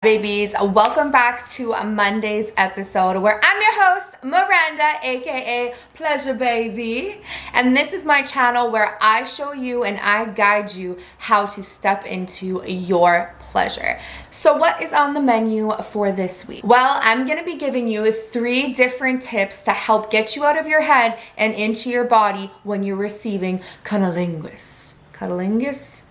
Babies, welcome back to Monday's episode where I'm your host, Miranda, aka Pleasurebhabiee, and this is my channel where I show you and I guide you how to step into your pleasure. So what is on the menu for this week? Well, I'm gonna be giving you 3 different tips to help get you out of your head and into your body when you're receiving cunnilingus. Cunnilingus?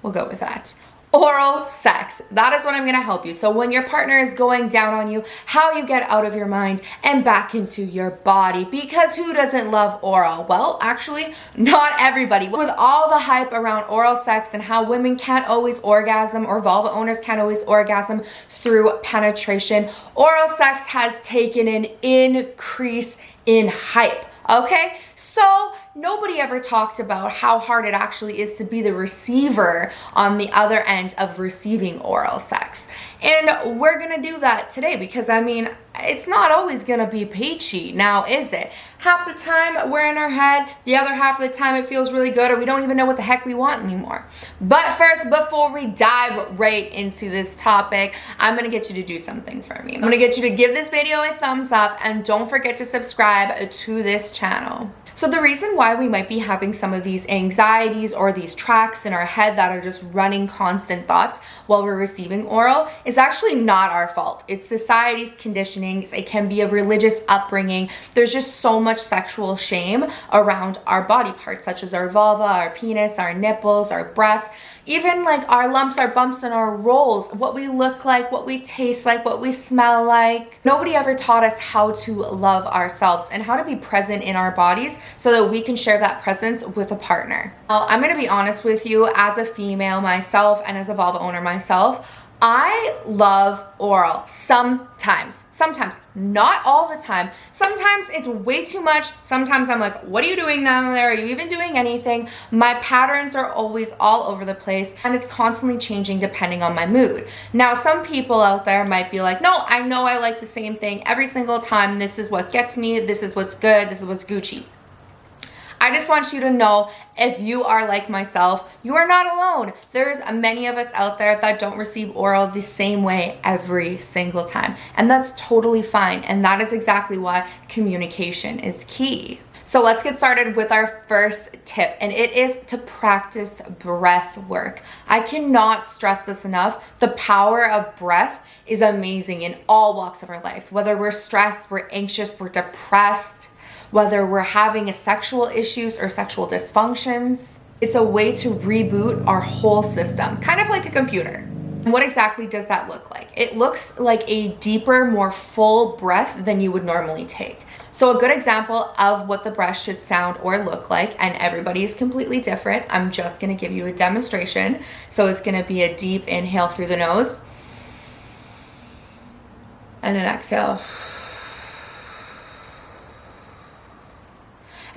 We'll go with that. Oral sex. That is what I'm gonna help you. So when your partner is going down on you, how you get out of your mind and back into your body. Because who doesn't love oral? Well, actually, not everybody. With all the hype around oral sex and how women can't always orgasm or vulva owners can't always orgasm through penetration, oral sex has taken an increase in hype. Okay, so nobody ever talked about how hard it actually is to be the receiver on the other end of receiving oral sex. And we're gonna do that today because I mean, it's not always gonna be peachy, now is it? Half the time we're in our head, the other half of the time it feels really good or we don't even know what the heck we want anymore. But first, before we dive right into this topic, I'm gonna get you to do something for me. I'm gonna get you to give this video a thumbs up and don't forget to subscribe to this channel. So the reason why we might be having some of these anxieties or these tracks in our head that are just running constant thoughts while we're receiving oral is actually not our fault. It's society's conditioning. It can be a religious upbringing. There's just so much sexual shame around our body parts, such as our vulva, our penis, our nipples, our breasts, even like our lumps, our bumps, and our rolls, what we look like, what we taste like, what we smell like. Nobody ever taught us how to love ourselves and how to be present in our bodies so that we can share that presence with a partner. Well, I'm gonna be honest with you, as a female myself and as a vulva owner myself, I love oral sometimes, not all the time. Sometimes it's way too much. Sometimes I'm like, what are you doing down there? Are you even doing anything? My patterns are always all over the place and it's constantly changing depending on my mood. Now, some people out there might be like, no, I know I like the same thing every single time. This is what gets me. This is what's good. This is what's Gucci. I just want you to know, if you are like myself, you are not alone. There's many of us out there that don't receive oral the same way every single time. And that's totally fine. And that is exactly why communication is key. So let's get started with our first tip, and it is to practice breath work. I cannot stress this enough. The power of breath is amazing in all walks of our life. Whether we're stressed, we're anxious, we're depressed, whether we're having sexual issues or sexual dysfunctions. It's a way to reboot our whole system, kind of like a computer. And what exactly does that look like? It looks like a deeper, more full breath than you would normally take. So a good example of what the breath should sound or look like, and everybody is completely different. I'm just gonna give you a demonstration. So it's gonna be a deep inhale through the nose and an exhale.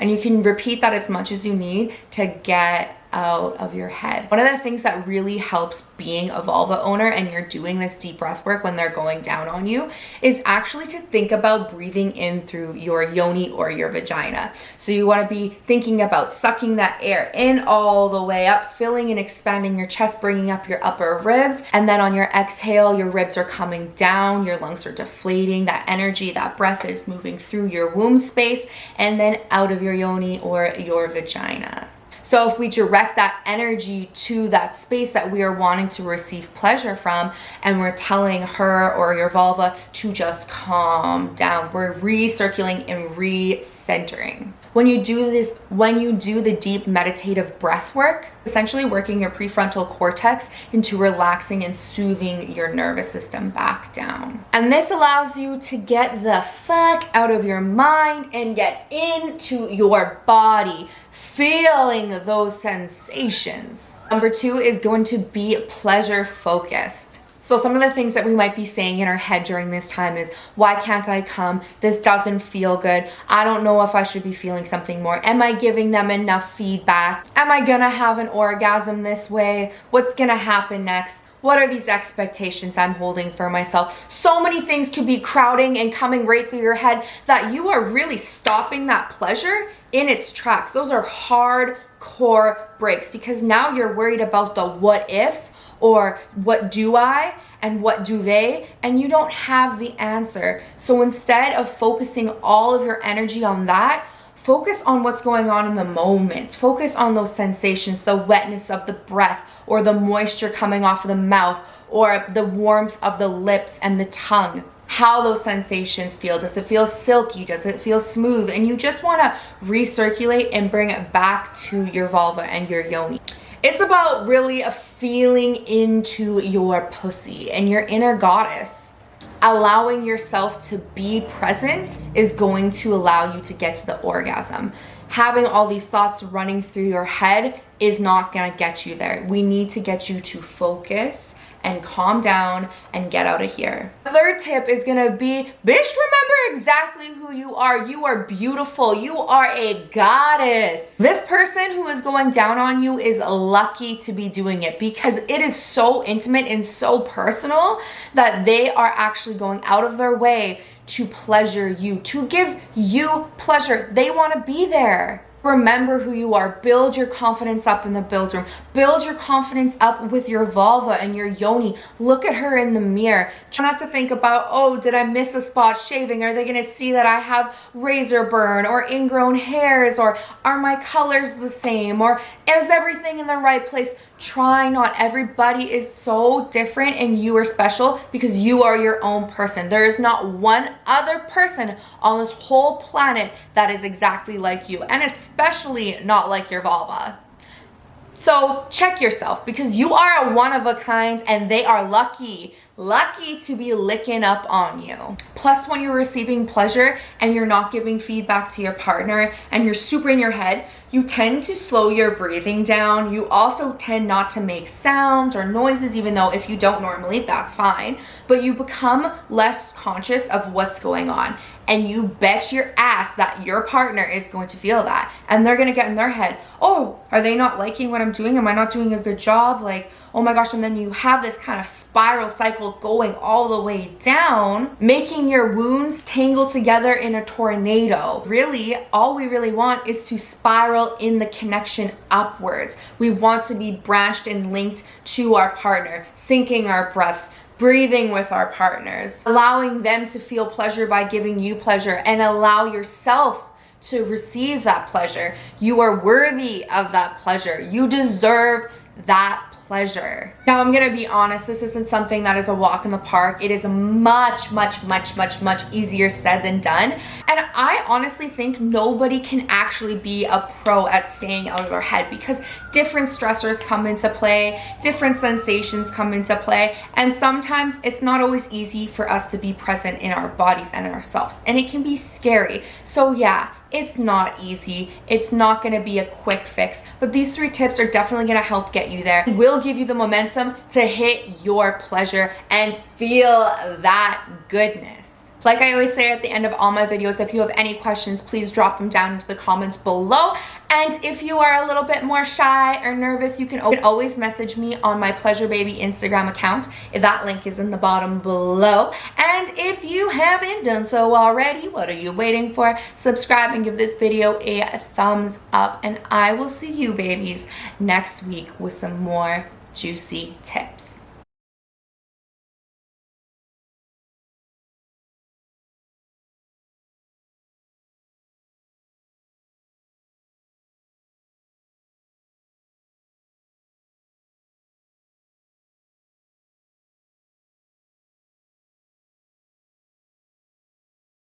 And you can repeat that as much as you need to get out of your head. One of the things that really helps being a vulva owner and you're doing this deep breath work when they're going down on you is actually to think about breathing in through your yoni or your vagina. So you want to be thinking about sucking that air in all the way up, filling and expanding your chest, bringing up your upper ribs. And then on your exhale, your ribs are coming down, your lungs are deflating, that energy, that breath is moving through your womb space and then out of your yoni or your vagina. So if we direct that energy to that space that we are wanting to receive pleasure from, and we're telling her or your vulva to just calm down, we're recirculating and recentering. When you do this, when you do the deep meditative breath work, essentially working your prefrontal cortex into relaxing and soothing your nervous system back down. And this allows you to get the fuck out of your mind and get into your body, feeling those sensations. Number 2 is going to be pleasure focused. So some of the things that we might be saying in our head during this time is, why can't I come? This doesn't feel good. I don't know if I should be feeling something more. Am I giving them enough feedback? Am I gonna have an orgasm this way? What's gonna happen next? What are these expectations I'm holding for myself? So many things could be crowding and coming right through your head that you are really stopping that pleasure in its tracks. Those are hardcore breaks because now you're worried about the what ifs or what do I and what do they, and you don't have the answer. So instead of focusing all of your energy on that, focus on what's going on in the moment. Focus on those sensations, the wetness of the breath or the moisture coming off of the mouth or the warmth of the lips and the tongue. How those sensations feel. Does it feel silky? Does it feel smooth? And you just want to recirculate and bring it back to your vulva and your yoni. It's about really feeling into your pussy and your inner goddess. Allowing yourself to be present is going to allow you to get to the orgasm. Having all these thoughts running through your head is not going to get you there. We need to get you to focus and calm down and get out of here. The third tip is gonna be, bitch, remember exactly who you are. You are beautiful. You are a goddess. This person who is going down on you is lucky to be doing it because it is so intimate and so personal that they are actually going out of their way to pleasure you, to give you pleasure. They want to be there. Remember who you are. Build your confidence up in the build room. Build your confidence up with your vulva and your yoni. Look at her in the mirror. Try not to think about, oh, did I miss a spot shaving? Are they going to see that I have razor burn or ingrown hairs? Or are my colors the same? Or is everything in the right place? Try not. Everybody is so different and you are special because you are your own person. There is not one other person on this whole planet that is exactly like you, and especially not like your vulva. So check yourself because you are a one of a kind and they are lucky to be licking up on you. Plus, when you're receiving pleasure and you're not giving feedback to your partner and you're super in your head, you tend to slow your breathing down. You also tend not to make sounds or noises, even though if you don't normally, that's fine. But you become less conscious of what's going on. And you bet your ass that your partner is going to feel that. And they're going to get in their head, oh, are they not liking what I'm doing? Am I not doing a good job? Like, oh my gosh. And then you have this kind of spiral cycle going all the way down, making your wounds tangle together in a tornado. Really, all we really want is to spiral in the connection upwards. We want to be branched and linked to our partner, syncing our breaths, breathing with our partners, allowing them to feel pleasure by giving you pleasure, and allow yourself to receive that pleasure. You are worthy of that pleasure. You deserve that pleasure. Now, I'm gonna be honest, this isn't something that is a walk in the park. It is much easier said than done. And I honestly think nobody can actually be a pro at staying out of their head because different stressors come into play, different sensations come into play, and sometimes it's not always easy for us to be present in our bodies and in ourselves. And it can be scary. So yeah, it's not easy. It's not going to be a quick fix, but these 3 tips are definitely going to help get you there. It will give you the momentum to hit your pleasure and feel that goodness. Like I always say at the end of all my videos, if you have any questions, please drop them down into the comments below. And if you are a little bit more shy or nervous, you can always message me on my Pleasurebhabiee Instagram account. That link is in the bottom below. And if you haven't done so already, what are you waiting for? Subscribe and give this video a thumbs up. And I will see you babies next week with some more juicy tips.